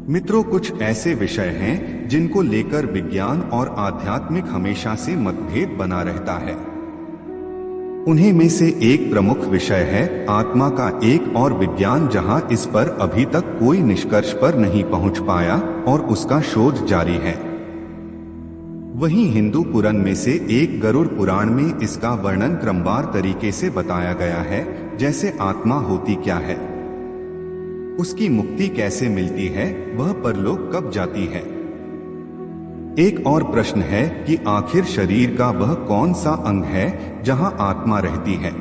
मित्रों, कुछ ऐसे विषय हैं जिनको लेकर विज्ञान और आध्यात्मिक हमेशा से मतभेद बना रहता है। उन्हीं में से एक प्रमुख विषय है आत्मा का एक और विज्ञान, जहां इस पर अभी तक कोई निष्कर्ष पर नहीं पहुंच पाया और उसका शोध जारी है। वहीं हिंदू पुराण में से एक गरुड़ पुराण में इसका वर्णन क्रमवार तरीके से बताया गया है, जैसे आत्मा होती क्या है, उसकी मुक्ति कैसे मिलती है, वह परलोक कब जाती है। एक और प्रश्न है कि आखिर शरीर का वह कौन सा अंग है जहां आत्मा रहती है।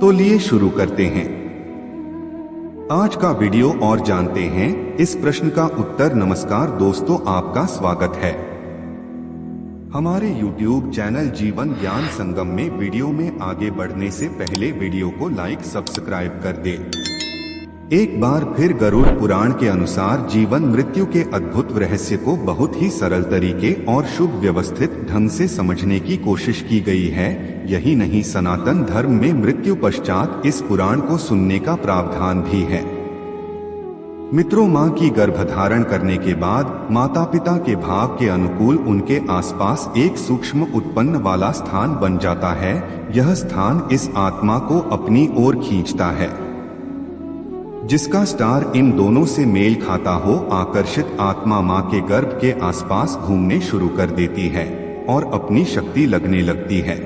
तो लिए शुरू करते हैं आज का वीडियो और जानते हैं इस प्रश्न का उत्तर। नमस्कार दोस्तों, आपका स्वागत है हमारे YouTube चैनल जीवन ज्ञान संगम में। वीडियो में आगे बढ़ने से पहले वीडियो को लाइक सब्सक्राइब कर दे। एक बार फिर गरुड़ पुराण के अनुसार जीवन मृत्यु के अद्भुत रहस्य को बहुत ही सरल तरीके और शुभ व्यवस्थित ढंग से समझने की कोशिश की गई है। यही नहीं, सनातन धर्म में मृत्यु पश्चात इस पुराण को सुनने का प्रावधान भी है। मित्रों, मां की गर्भधारण करने के बाद माता पिता के भाव के अनुकूल उनके आसपास एक सूक्ष्म उत्पन्न वाला स्थान बन जाता है। यह स्थान इस आत्मा को अपनी ओर खींचता है। जिसका स्टार इन दोनों से मेल खाता हो, आकर्षित आत्मा मां के गर्भ के आसपास घूमने शुरू कर देती है और अपनी शक्ति लगने लगती है।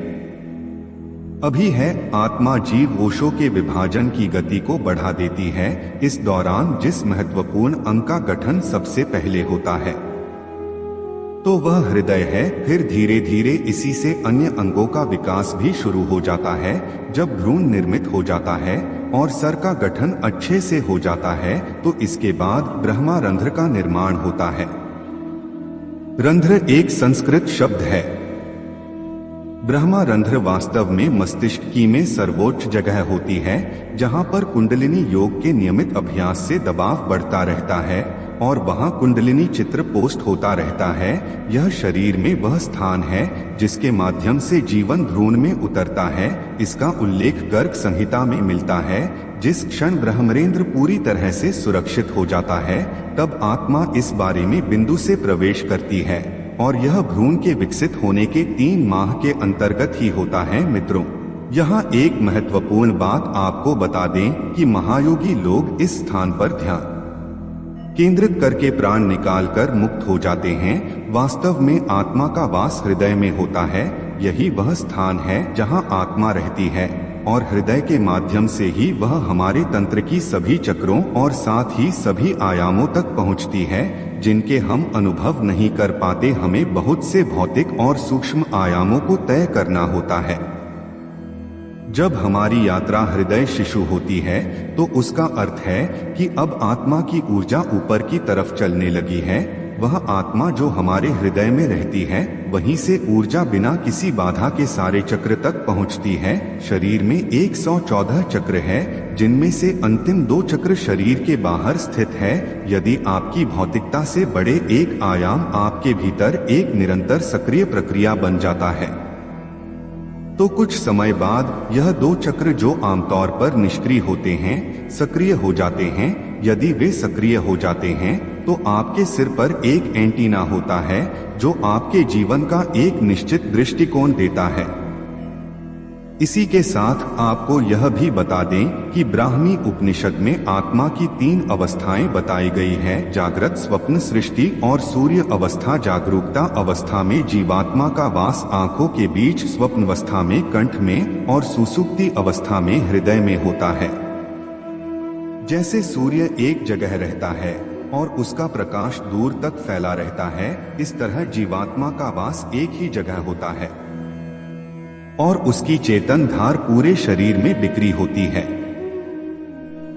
अभी है आत्मा जीव कोशों के विभाजन की गति को बढ़ा देती है। इस दौरान जिस महत्वपूर्ण अंग का गठन सबसे पहले होता है तो वह हृदय है। फिर धीरे धीरे इसी से अन्य अंगों का विकास भी शुरू हो जाता है। जब भ्रूण निर्मित हो जाता है और सर का गठन अच्छे से हो जाता है तो इसके बाद ब्रह्मारंध्र का निर्माण होता है। रंध्र एक संस्कृत शब्द है। ब्रह्मारंध्र वास्तव में मस्तिष्क की में सर्वोच्च जगह होती है, जहां पर कुंडलिनी योग के नियमित अभ्यास से दबाव बढ़ता रहता है और वहां कुंडलिनी चित्र पोस्ट होता रहता है। यह शरीर में वह स्थान है जिसके माध्यम से जीवन भ्रूण में उतरता है। इसका उल्लेख गर्ग संहिता में मिलता है। जिस क्षण ब्रह्मरेंद्र पूरी तरह से सुरक्षित हो जाता है, तब आत्मा इस बारे में बिंदु से प्रवेश करती है और यह भ्रूण के विकसित होने के 3 माह के अंतर्गत ही होता है। मित्रों, यहाँ एक महत्वपूर्ण बात आपको बता दें कि महायोगी लोग इस स्थान पर ध्यान केंद्रित करके प्राण निकालकर मुक्त हो जाते हैं। वास्तव में आत्मा का वास हृदय में होता है। यही वह स्थान है जहां आत्मा रहती है और हृदय के माध्यम से ही वह हमारे तंत्र की सभी चक्रों और साथ ही सभी आयामों तक पहुंचती है, जिनके हम अनुभव नहीं कर पाते। हमें बहुत से भौतिक और सूक्ष्म आयामों को तय करना होता है। जब हमारी यात्रा हृदय शिशु होती है तो उसका अर्थ है कि अब आत्मा की ऊर्जा ऊपर की तरफ चलने लगी है। वह आत्मा जो हमारे हृदय में रहती है, वहीं से ऊर्जा बिना किसी बाधा के सारे चक्र तक पहुंचती है। शरीर में 114 चक्र है, जिनमें से अंतिम 2 चक्र शरीर के बाहर स्थित है। यदि आपकी भौतिकता से बड़े एक आयाम आपके भीतर एक निरंतर सक्रिय प्रक्रिया बन जाता है, तो कुछ समय बाद यह 2 चक्र जो आमतौर पर निष्क्रिय होते हैं, सक्रिय हो जाते हैं। यदि वे सक्रिय हो जाते हैं तो आपके सिर पर एक एंटीना होता है जो आपके जीवन का एक निश्चित दृष्टिकोण देता है। इसी के साथ आपको यह भी बता दें कि ब्राह्मी उपनिषद में आत्मा की 3 अवस्थाएं बताई गई है: जागृत, स्वप्न, सृष्टि और सूर्य अवस्था। जागरूकता अवस्था में जीवात्मा का वास आंखों के बीच, स्वप्नावस्था में कंठ में और सुसुप्ति अवस्था में हृदय में होता है। जैसे सूर्य एक जगह रहता है और उसका प्रकाश दूर तक फैला रहता है, इस तरह जीवात्मा का वास एक ही जगह होता है और उसकी चेतन धार पूरे शरीर में बिखरी होती है।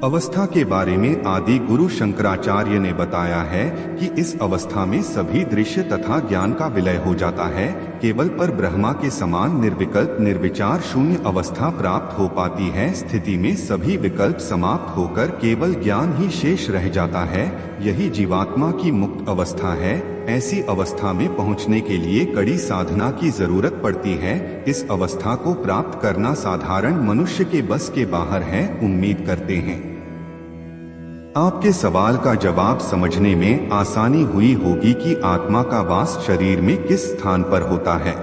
अवस्था के बारे में आदि गुरु शंकराचार्य ने बताया है कि इस अवस्था में सभी दृश्य तथा ज्ञान का विलय हो जाता है। केवल पर ब्रह्मा के समान निर्विकल्प निर्विचार शून्य अवस्था प्राप्त हो पाती है। स्थिति में सभी विकल्प समाप्त होकर केवल ज्ञान ही शेष रह जाता है। यही जीवात्मा की मुक्त अवस्था है। ऐसी अवस्था में पहुंचने के लिए कड़ी साधना की जरूरत पड़ती है। इस अवस्था को प्राप्त करना साधारण मनुष्य के बस के बाहर है। उम्मीद करते हैं आपके सवाल का जवाब समझने में आसानी हुई होगी कि आत्मा का वास शरीर में किस स्थान पर होता है।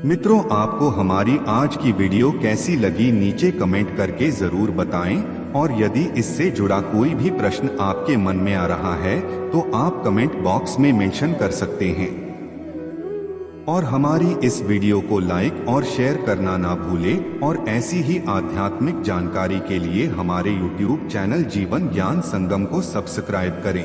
मित्रों, आपको हमारी आज की वीडियो कैसी लगी नीचे कमेंट करके जरूर बताएं, और यदि इससे जुड़ा कोई भी प्रश्न आपके मन में आ रहा है तो आप कमेंट बॉक्स में मेंशन कर सकते हैं। और हमारी इस वीडियो को लाइक और शेयर करना ना भूलें, और ऐसी ही आध्यात्मिक जानकारी के लिए हमारे YouTube चैनल जीवन ज्ञान संगम को सब्सक्राइब करें।